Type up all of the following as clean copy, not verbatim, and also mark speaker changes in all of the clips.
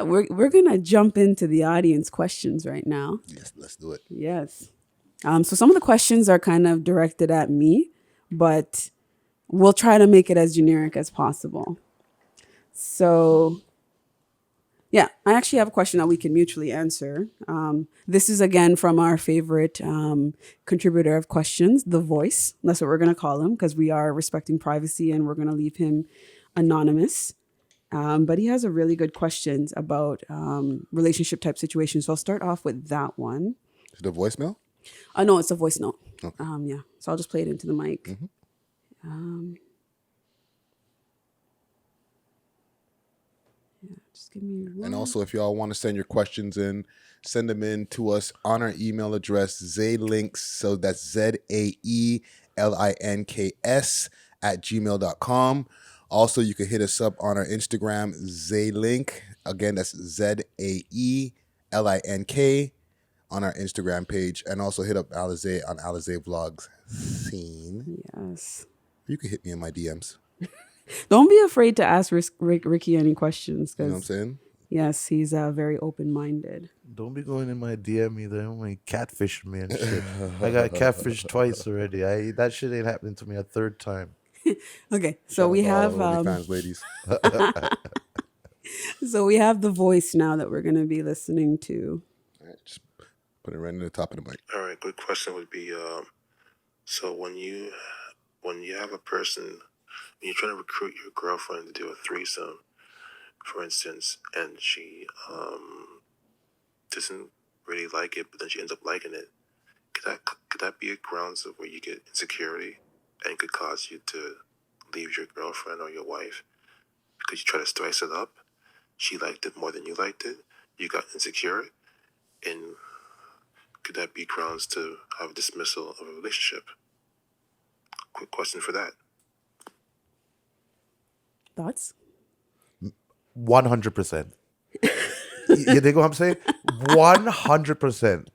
Speaker 1: we're gonna jump into the audience questions right now.
Speaker 2: Yes, let's do it.
Speaker 1: Yes. So some of the questions are kind of directed at me, but we'll try to make it as generic as possible. So, yeah, I actually have a question that we can mutually answer. This is again from our favorite contributor of questions, The Voice. That's what we're going to call him because we are respecting privacy and we're going to leave him anonymous. But he has a really good questions about relationship type situations. So I'll start off with that one.
Speaker 2: Is it a voicemail?
Speaker 1: No, it's a voice note.
Speaker 2: Okay.
Speaker 1: Yeah. So I'll just play it into the mic.
Speaker 2: Mm-hmm.
Speaker 1: Just give me one.
Speaker 2: And also, if y'all want to send your questions in, send them in to us on our email address, Zaelinks. So that's ZAELINKS @gmail.com. Also, you can hit us up on our Instagram, Zaelink. Again, that's ZAELINK on our Instagram page. And also hit up Allizae on Allizae Vlogs scene.
Speaker 1: Yes.
Speaker 2: You can hit me in my DMs.
Speaker 1: Don't be afraid to ask Ricky any questions.
Speaker 2: You know what I'm saying?
Speaker 1: Yes, he's very open-minded.
Speaker 3: Don't be going in my DM either. Don't be catfishing me and shit. I got catfished twice already. That shit ain't happening to me a third time.
Speaker 1: Okay, so we have
Speaker 2: OnlyFans ladies.
Speaker 1: so we have The Voice now that we're going to be listening to.
Speaker 2: All right, just put it right in the top of the mic.
Speaker 4: All right, good question would be, so when you have a person, when you're trying to recruit your girlfriend to do a threesome, for instance, and she doesn't really like it, but then she ends up liking it, could that be a grounds of where you get insecurity and could cause you to leave your girlfriend or your wife because you try to spice it up? She liked it more than you liked it. You got insecure, and could that be grounds to have a dismissal of a relationship? Quick question for that.
Speaker 1: Thoughts?
Speaker 3: 100%. You dig what I'm saying? 100%.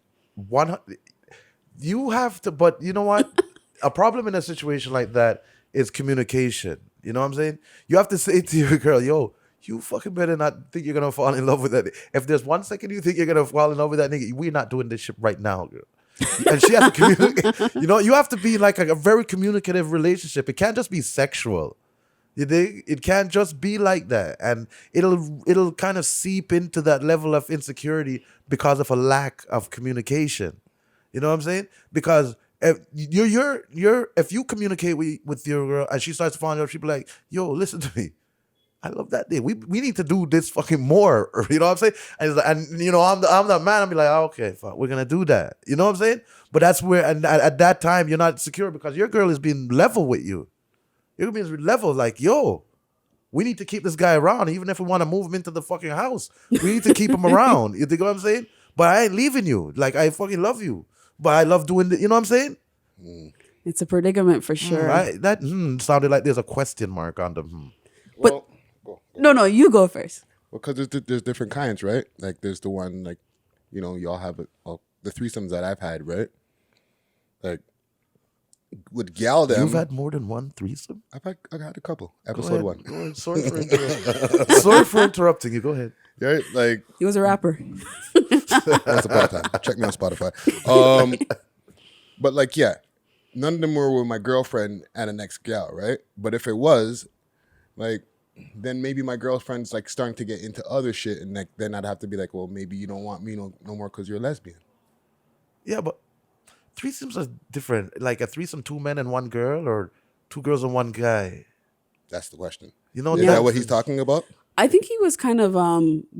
Speaker 3: You have to, but you know what? A problem in a situation like that is communication. You know what I'm saying? You have to say to your girl, yo, you fucking better not think you're going to fall in love with that. If there's 1 second you think you're going to fall in love with that nigga, we're not doing this shit right now, girl. And she has to communicate. You know, you have to be like a very communicative relationship. It can't just be sexual. You dig? It can't just be like that. And it'll kind of seep into that level of insecurity because of a lack of communication. You know what I'm saying? Because if if you communicate with your girl and she starts to fall in love, she'll be like, yo, listen to me. I love that thing. We need to do this fucking more. You know what I'm saying? And you know, I'm the man. I'm be like, oh, okay, fuck, we're gonna do that. You know what I'm saying? But that's where, and at that time, you're not secure because your girl is being level with you. You're being level, like, yo, we need to keep this guy around, even if we want to move him into the fucking house. We need to keep him around. You think what I'm saying? But I ain't leaving you. Like, I fucking love you. But I love doing you know what I'm saying?
Speaker 1: It's a predicament for sure.
Speaker 3: Right? That sounded like there's a question mark on the
Speaker 2: Well, go.
Speaker 1: No, you go first.
Speaker 2: Well, because there's different kinds, right? Like there's the one, like, you know, y'all have the threesomes that I've had, right? Like with gal them.
Speaker 3: You've had more than one threesome?
Speaker 2: I've had a couple. Episode 1.
Speaker 3: Go ahead. Sorry for interrupting. Sorry for interrupting you. Go ahead.
Speaker 2: Right? Like
Speaker 1: He was a rapper.
Speaker 2: that's about time. Check me on Spotify. But like, yeah, none of them were with my girlfriend and an ex gal, right? But if it was, like, then maybe my girlfriend's like starting to get into other shit, and like then I'd have to be like, well, maybe you don't want me no more because you're a lesbian.
Speaker 3: Yeah, but threesomes are different. Like a threesome, 2 men and 1 girl, or 2 girls and 1 guy.
Speaker 2: That's the question.
Speaker 3: You know,
Speaker 2: Is that what he's talking about?
Speaker 1: I think he was kind of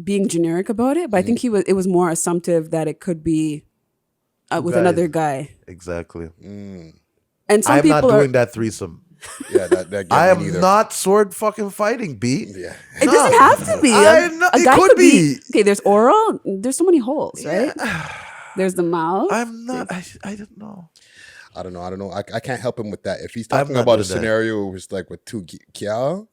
Speaker 1: being generic about it, but I think it was more assumptive that it could be with
Speaker 3: Guys.
Speaker 1: another guy.
Speaker 3: Exactly.
Speaker 1: And some
Speaker 3: I'm
Speaker 1: people
Speaker 3: not doing that threesome.
Speaker 2: Yeah, that
Speaker 3: I
Speaker 2: gave me
Speaker 3: am
Speaker 2: neither.
Speaker 3: not sword fucking fighting, B.
Speaker 2: Yeah.
Speaker 1: It doesn't have to be.
Speaker 3: It
Speaker 1: guy
Speaker 3: could be.
Speaker 1: Okay, there's oral. There's so many holes, right? There's the mouth.
Speaker 3: I'm not. I don't know.
Speaker 2: I don't know. I can't help him with that. If he's
Speaker 3: I'm
Speaker 2: talking
Speaker 3: not
Speaker 2: about a
Speaker 3: doing that.
Speaker 2: scenario where it's like with 2 gal,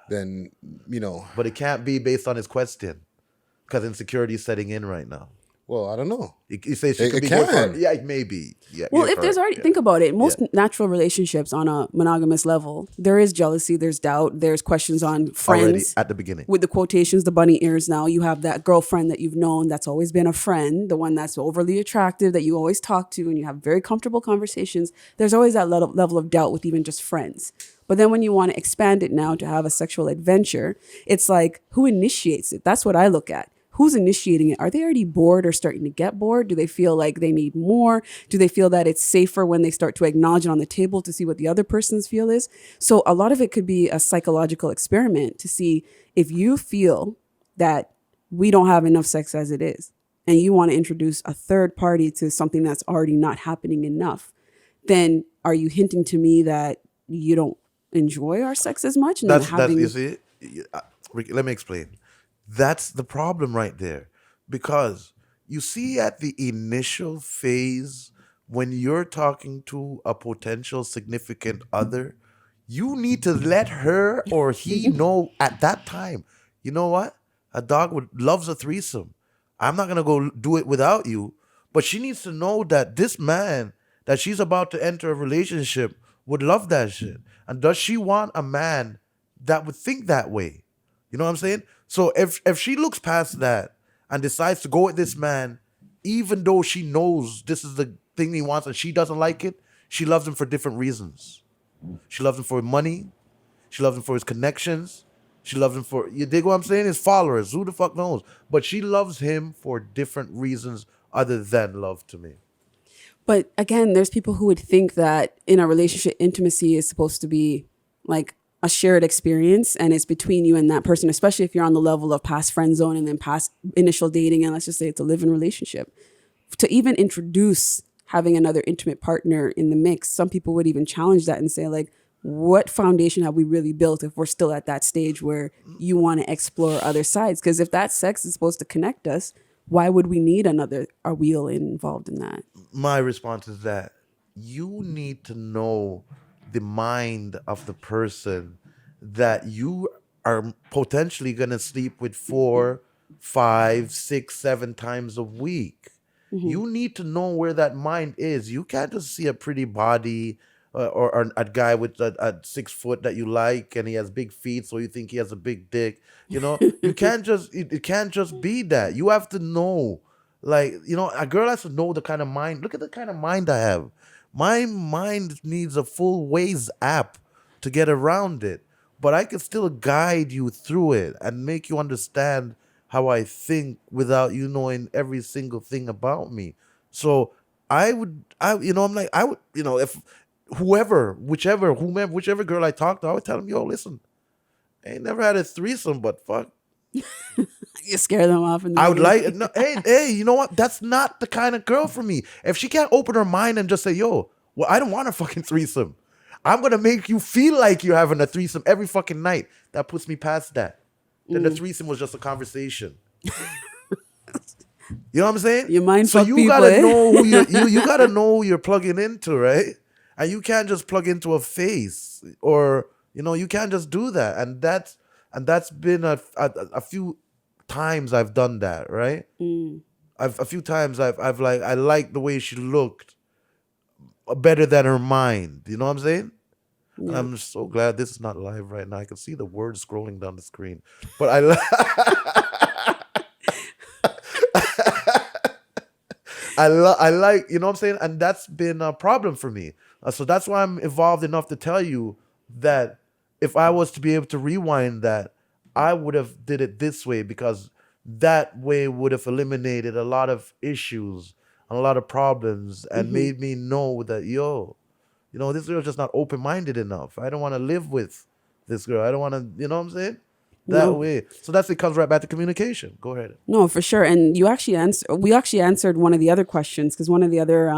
Speaker 2: then, you know.
Speaker 3: But it can't be based on his question because insecurity is setting in right now.
Speaker 2: Well, I don't know.
Speaker 3: You say she
Speaker 2: It
Speaker 3: could be
Speaker 2: can.
Speaker 3: good for, yeah, maybe. Yeah.
Speaker 1: Well,
Speaker 3: you're
Speaker 1: if there's
Speaker 3: correct.
Speaker 1: already,
Speaker 3: Yeah.
Speaker 1: think about it. Most natural relationships on a monogamous level, there is jealousy, there's doubt, there's questions on friends.
Speaker 3: Already at the beginning.
Speaker 1: With the quotations, the bunny ears now, you have that girlfriend that you've known that's always been a friend, the one that's overly attractive that you always talk to and you have very comfortable conversations. There's always that level of doubt with even just friends. But then when you want to expand it now to have a sexual adventure, it's like, who initiates it? That's what I look at. Who's initiating it? Are they already bored or starting to get bored? Do they feel like they need more? Do they feel that it's safer when they start to acknowledge it on the table to see what the other person's feel is? So a lot of it could be a psychological experiment to see if you feel that we don't have enough sex as it is, and you want to introduce a third party to something that's already not happening enough, then are you hinting to me that you don't enjoy our sex as much? And
Speaker 3: That's
Speaker 1: having,
Speaker 3: you see. Ricky, let me explain. That's the problem right there, because you see at the initial phase when you're talking to a potential significant other, you need to let her or he know at that time. You know what? A dog loves a threesome. I'm not gonna go do it without you, but she needs to know that this man that she's about to enter a relationship would love that shit. And does she want a man that would think that way? You know what I'm saying? So if she looks past that and decides to go with this man, even though she knows this is the thing he wants and she doesn't like it, she loves him for different reasons. She loves him for money. She loves him for his connections. She loves him for, you dig what I'm saying? His followers. Who the fuck knows? But she loves him for different reasons other than love to me.
Speaker 1: but again, there's people who would think that in a relationship, intimacy is supposed to be like a shared experience and it's between you and that person, especially if you're on the level of past friend zone and then past initial dating, and let's just say it's a live-in relationship. To even introduce having another intimate partner in the mix, some people would even challenge that and say, like, what foundation have we really built if we're still at that stage where you want to explore other sides? Because if that sex is supposed to connect us, why would we need a wheel involved in that?
Speaker 3: My response is that you need to know the mind of the person that you are potentially going to sleep with 4, 5, 6, 7 times a week. You need to know where that mind is. You can't just see a pretty body or a guy with a 6 foot that you like and he has big feet, so you think he has a big dick. You know, you can't just it can't just be that. You have to know, like, you know, a girl has to know the kind of mind. Look at the kind of mind I have. My mind needs a full Waze app to get around it, but I can still guide you through it and make you understand how I think without you knowing every single thing about me. So I'm like, I would, if whichever girl I talk to, I would tell them, yo, listen, I ain't never had a threesome, but fuck.
Speaker 1: You scare them off. And
Speaker 3: I would like, no, hey, you know what? That's not the kind of girl for me. If she can't open her mind and just say, yo, well, I don't want a fucking threesome. I'm going to make you feel like you're having a threesome every fucking night. That puts me past that. Then the threesome was just a conversation. You know what I'm saying?
Speaker 1: You mind
Speaker 3: so
Speaker 1: fuck
Speaker 3: you
Speaker 1: people,
Speaker 3: gotta
Speaker 1: eh?
Speaker 3: know who you gotta know who you're plugging into, right? And you can't just plug into a face, or you can't just do that. And that's been a few times I've done that, right? A few times I've like, I liked the way she looked better than her mind. You know what I'm saying?
Speaker 1: Yeah.
Speaker 3: I'm so glad this is not live right now. I can see the words scrolling down the screen. But I like, you know what I'm saying? And that's been a problem for me. So that's why I'm evolved enough to tell you that if I was to be able to rewind that, I would have did it this way, because that way would have eliminated a lot of issues and a lot of problems and made me know that, this girl's just not open-minded enough. I don't want to live with this girl. I don't want to, you know what I'm saying? That way. So it comes right back to communication. Go ahead.
Speaker 1: No, for sure. And we actually answered one of the other questions, because one of the other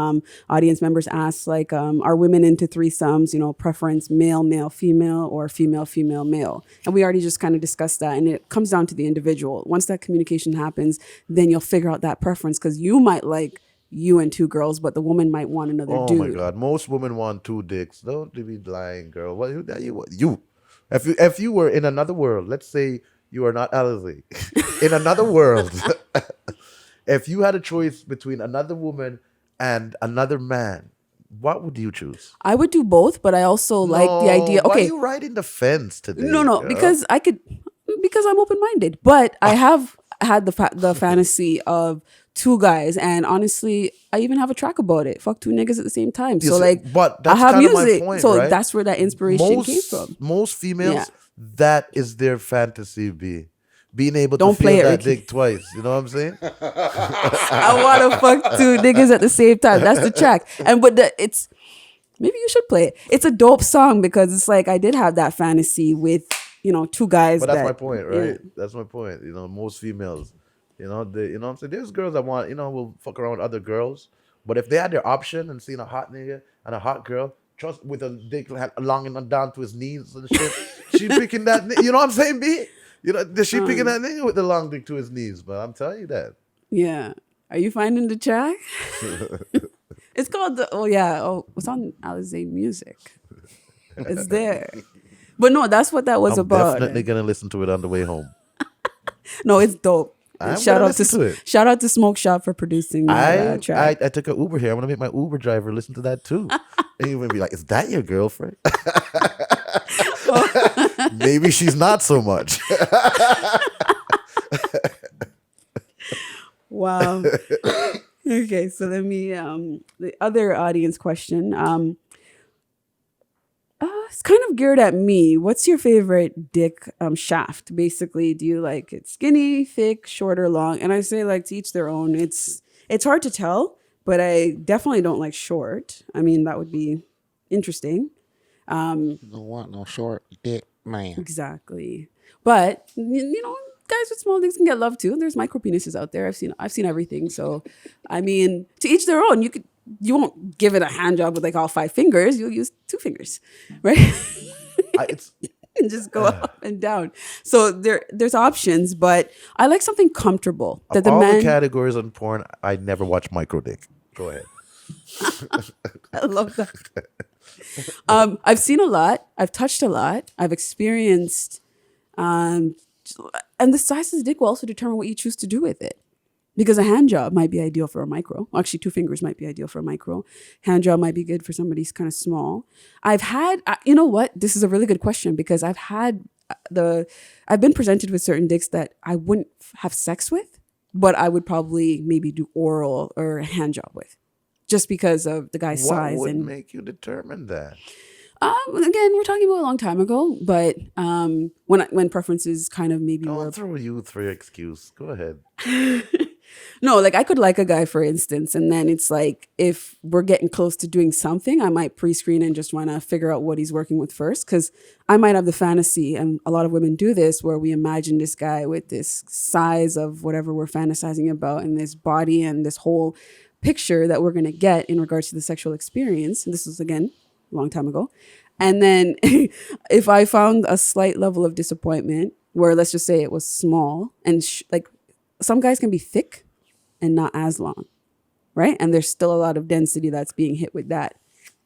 Speaker 1: audience members asked, like, are women into threesomes, preference male, male, female, or female, female, male? And we already just kind of discussed that. And it comes down to the individual. Once that communication happens, then you'll figure out that preference, because you might like you and 2 girls, but the woman might want another dude.
Speaker 3: Oh my God. Most women want 2 dicks. Don't be lying, girl. What you? If you were in another world, let's say you are not Allizae, in another world, If you had a choice between another woman and another man, what would you choose?
Speaker 1: I would do both, but I also like the idea.
Speaker 3: Why are
Speaker 1: Okay,
Speaker 3: you riding the fence today?
Speaker 1: no,
Speaker 3: girl?
Speaker 1: because I'm open minded, but I have had the fantasy of two guys, and honestly, I even have a track about it. Fuck two niggas at the same time. So
Speaker 3: see,
Speaker 1: like,
Speaker 3: but
Speaker 1: I
Speaker 3: that's
Speaker 1: have
Speaker 3: kind of my
Speaker 1: music,
Speaker 3: point,
Speaker 1: so
Speaker 3: right?
Speaker 1: that's where that inspiration came from.
Speaker 3: Most females,
Speaker 1: Yeah.
Speaker 3: that is their fantasy. Being able
Speaker 1: Don't
Speaker 3: to
Speaker 1: play
Speaker 3: feel
Speaker 1: it,
Speaker 3: that
Speaker 1: Ricky.
Speaker 3: dick twice. You know what I'm saying?
Speaker 1: I want to fuck two niggas at the same time. That's the track, and it's maybe you should play it. It's a dope song because it's like I did have that fantasy with two guys.
Speaker 3: But that's
Speaker 1: that,
Speaker 3: my point, right?
Speaker 1: yeah.
Speaker 3: That's my point. Most females, they, what I'm saying, there's girls that want, will fuck around with other girls. But if they had their option and seen a hot nigga and a hot girl, trust with a dick long and down to his knees and shit, she picking that. You know what I'm saying, B? She picking that nigga with the long dick to his knees. But I'm telling you that.
Speaker 1: Yeah. Are you finding the track? It's called it's on Allizae Music. It's there. But no, that's what that was
Speaker 3: I'm
Speaker 1: about.
Speaker 3: definitely gonna listen to it on the way home.
Speaker 1: No, it's dope.
Speaker 3: I'm
Speaker 1: Shout
Speaker 3: gonna
Speaker 1: out
Speaker 3: listen to it.
Speaker 1: Shout out to Smoke Shop for producing that track.
Speaker 3: I took an Uber here. I'm gonna make my Uber driver listen to that too. And he would be like, "Is that your girlfriend?" Maybe she's not so much.
Speaker 1: Wow. Okay, so let me the other audience question. It's kind of geared at me. What's your favorite dick shaft? Basically, do you like it skinny, thick, short, or long? And I say like to each their own. It's hard to tell, but I definitely don't like short. I mean, that would be interesting.
Speaker 2: Don't want no short dick, man.
Speaker 1: Exactly. But guys with small dicks can get love too. There's micro penises out there. I've seen everything. So I mean, to each their own. You won't give it a hand job with like all 5 fingers. You'll use 2 fingers, right? And just go up and down. So there's options, but I like something comfortable. That
Speaker 3: Of all the categories on porn, I never watch micro dick. Go ahead.
Speaker 1: I love that. I've seen a lot. I've touched a lot. I've experienced, and the size of the dick will also determine what you choose to do with it. Because a hand job might be ideal for a micro. Actually, 2 fingers might be ideal for a micro. Hand job might be good for somebody who's kind of small. I've had, you know what? This is a really good question because I've been presented with certain dicks that I wouldn't have sex with, but I would probably maybe do oral or a hand job with, just because of the guy's size.
Speaker 3: What would
Speaker 1: and
Speaker 3: make you determine that?
Speaker 1: Again, we're talking about a long time ago, but when preferences kind of maybe
Speaker 3: Don't throw you for your excuse. Go ahead.
Speaker 1: No, like I could like a guy, for instance, and then it's like if we're getting close to doing something, I might pre-screen and just want to figure out what he's working with first, because I might have the fantasy, and a lot of women do this, where we imagine this guy with this size of whatever we're fantasizing about and this body and this whole picture that we're going to get in regards to the sexual experience. And this was, again, a long time ago. And then if I found a slight level of disappointment where, let's just say it was small and like some guys can be thick and not as long, right? And there's still a lot of density that's being hit with that.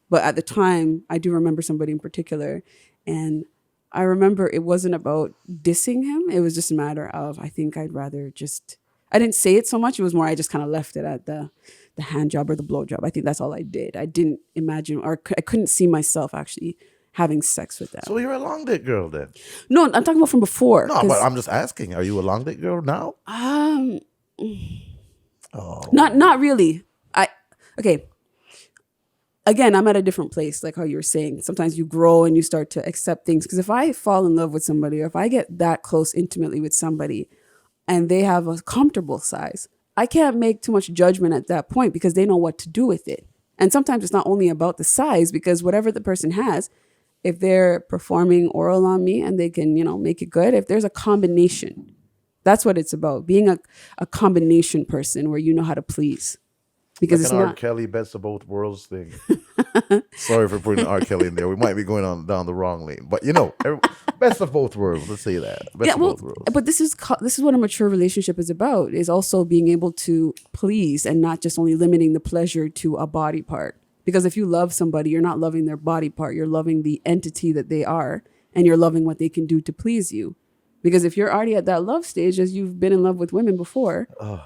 Speaker 1: But at the time, I do remember somebody in particular, and I remember it wasn't about dissing him. It was just a matter of, I think I'd rather just, I didn't say it so much. It was more, I just kind of left it at the hand job or the blow job. I think that's all I did. I didn't imagine, or I couldn't see myself actually having sex with that.
Speaker 3: So you're a long dick girl then?
Speaker 1: No, I'm talking about from before.
Speaker 3: No, but I'm just asking. Are you a long dick girl now?
Speaker 1: Not really. Okay. Again, I'm at a different place, like how you were saying. Sometimes you grow and you start to accept things. Because if I fall in love with somebody, or if I get that close intimately with somebody and they have a comfortable size, I can't make too much judgment at that point because they know what to do with it. And sometimes it's not only about the size, because whatever the person has, if they're performing oral on me and they can, make it good, if there's a combination, that's what it's about. Being a combination person where you know how to please. Because
Speaker 3: like
Speaker 1: it's
Speaker 3: an R.
Speaker 1: not
Speaker 3: Kelly best of both worlds thing. Sorry for putting R. Kelly in there. We might be going down the wrong lane. But best of both worlds. Let's say that. Best of both worlds.
Speaker 1: But this is what a mature relationship is about, is also being able to please and not just only limiting the pleasure to a body part. Because if you love somebody, you're not loving their body part. You're loving the entity that they are, and you're loving what they can do to please you. Because if you're already at that love stage, as you've been in love with women before,
Speaker 3: go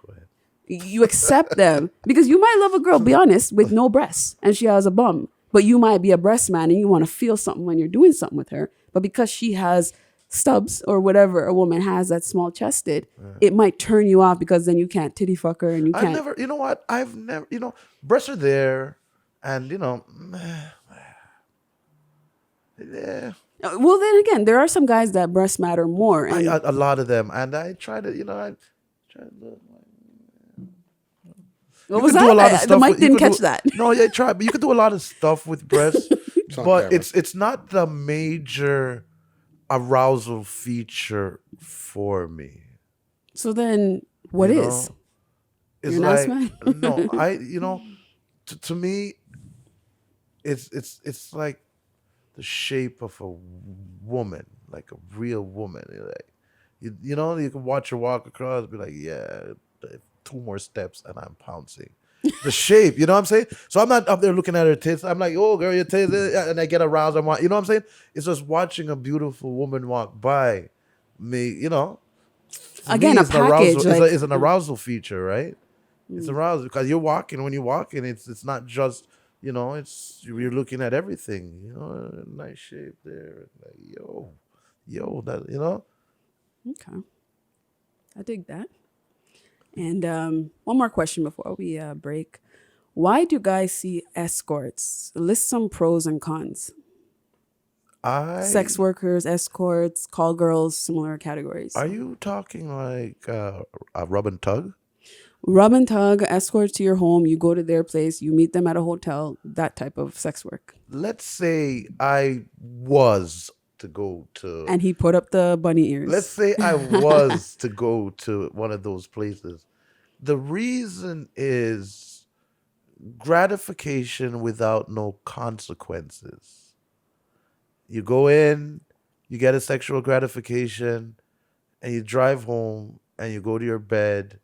Speaker 3: ahead.
Speaker 1: You accept them because you might love a girl, be honest, with no breasts and she has a bum. But you might be a breast man and you want to feel something when you're doing something with her. But because she has stubs or whatever a woman has that's small chested, it might turn you off because then you can't titty fuck her and you can't.
Speaker 3: I've never, you know what? I've never, breasts are there, and yeah.
Speaker 1: Well, then again, there are some guys that breasts matter more. And
Speaker 3: A lot of them, and I try to, I try to.
Speaker 1: what
Speaker 3: You
Speaker 1: was
Speaker 3: could do a lot of
Speaker 1: that?
Speaker 3: stuff
Speaker 1: The mic
Speaker 3: with- you
Speaker 1: didn't
Speaker 3: could
Speaker 1: catch
Speaker 3: do-
Speaker 1: that.
Speaker 3: No, yeah, try, but you could do a lot of stuff with breasts,
Speaker 2: on
Speaker 3: but
Speaker 2: camera.
Speaker 3: it's not the major arousal feature for me.
Speaker 1: So then what
Speaker 3: You
Speaker 1: is?
Speaker 3: know? It's
Speaker 1: You're an ass man?
Speaker 3: no, to me, it's like the shape of a woman, like a real woman. Like you can watch her walk across, and be like, yeah, 2 more steps and I'm pouncing. The shape, you know what I'm saying? So I'm not up there looking at her tits. I'm like, oh girl, your tits, and I get aroused. You know what I'm saying? It's just watching a beautiful woman walk by me. For
Speaker 1: Again,
Speaker 3: me,
Speaker 1: a
Speaker 3: it's an
Speaker 1: package,
Speaker 3: arousal.
Speaker 1: like-
Speaker 3: It's an arousal feature, right? It's arousal because you're walking. When you walk in, it's not just it's you're looking at everything. Nice shape there. Like, yo, that
Speaker 1: Okay. I dig that. And one more question before we break. Why do guys see escorts? List some pros and cons. Sex workers, escorts, call girls, similar categories.
Speaker 3: Are you talking like a rub and tug?
Speaker 1: Rub and tug, escort to your home, you go to their place, you meet them at a hotel, that type of sex work.
Speaker 3: Let's say I was to go to.
Speaker 1: And he put up the bunny ears.
Speaker 3: Let's say I was to go to one of those places. The reason is gratification without no consequences. You go in, you get a sexual gratification, and you drive home and you go to your bed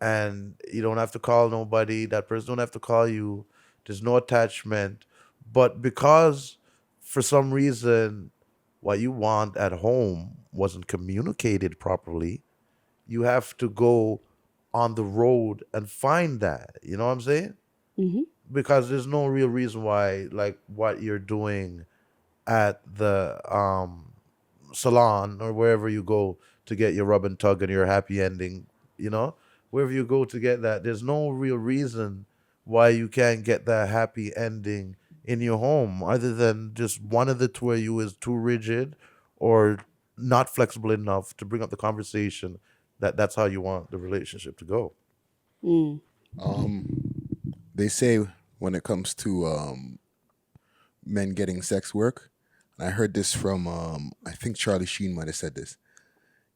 Speaker 3: and you don't have to call nobody. That person don't have to call you. There's no attachment. But because for some reason what you want at home wasn't communicated properly, you have to go on the road and find that. You know what I'm saying?
Speaker 1: Mm-hmm.
Speaker 3: Because there's no real reason why, like, what you're doing at the salon or wherever you go to get your rub and tug and your happy ending, wherever you go to get that, there's no real reason why you can't get that happy ending in your home, other than just one of the two of you is too rigid or not flexible enough to bring up the conversation that's how you want the relationship to go.
Speaker 2: They say when it comes to men getting sex work, and I heard this from I think Charlie Sheen might have said this.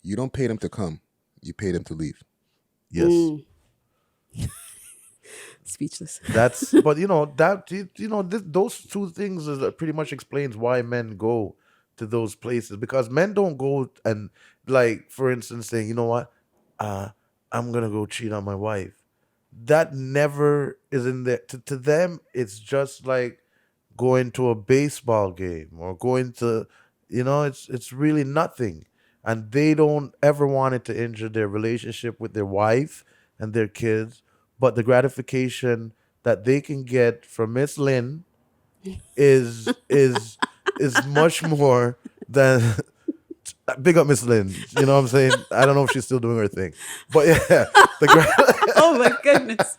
Speaker 2: You don't pay them to come, you pay them to leave.
Speaker 3: Yes.
Speaker 1: Speechless.
Speaker 3: That's but those two things pretty much explains why men go to those places, because men don't go and, like, for instance, saying, you know what, I'm gonna go cheat on my wife. That never is in there. To them, it's just like going to a baseball game or going to, it's really nothing, and they don't ever want it to injure their relationship with their wife and their kids. But the gratification that they can get from Miss Lynn is much more than big up Miss Lynn. You know what I'm saying? I don't know if she's still doing her thing, but yeah,
Speaker 1: Oh my goodness.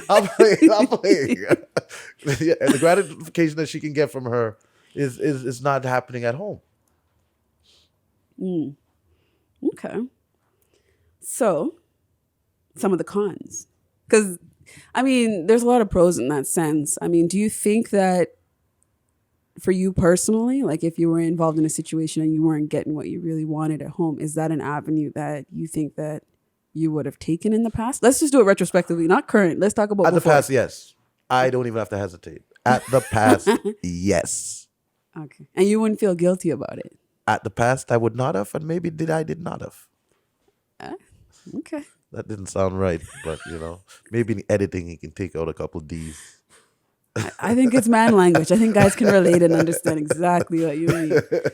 Speaker 3: I'm playing. Yeah, and the gratification that she can get from her is not happening at home.
Speaker 1: Okay. So, some of the cons. Because, I mean, there's a lot of pros in that sense. I mean, do you think that for you personally, like if you were involved in a situation and you weren't getting what you really wanted at home, is that an avenue that you think that you would have taken in the past? Let's just do it retrospectively, not current. Let's talk about
Speaker 3: At the
Speaker 1: before.
Speaker 3: past, yes. I don't even have to hesitate. At the past, yes.
Speaker 1: Okay. And you wouldn't feel guilty about it?
Speaker 3: At the past, I would not have, and maybe I did not have.
Speaker 1: Okay.
Speaker 3: That didn't sound right, but maybe in editing he can take out a couple D's.
Speaker 1: I think it's man language. I think guys can relate and understand exactly what you mean.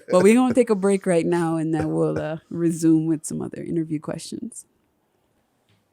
Speaker 1: But we're going to take a break right now, and then we'll resume with some other interview questions.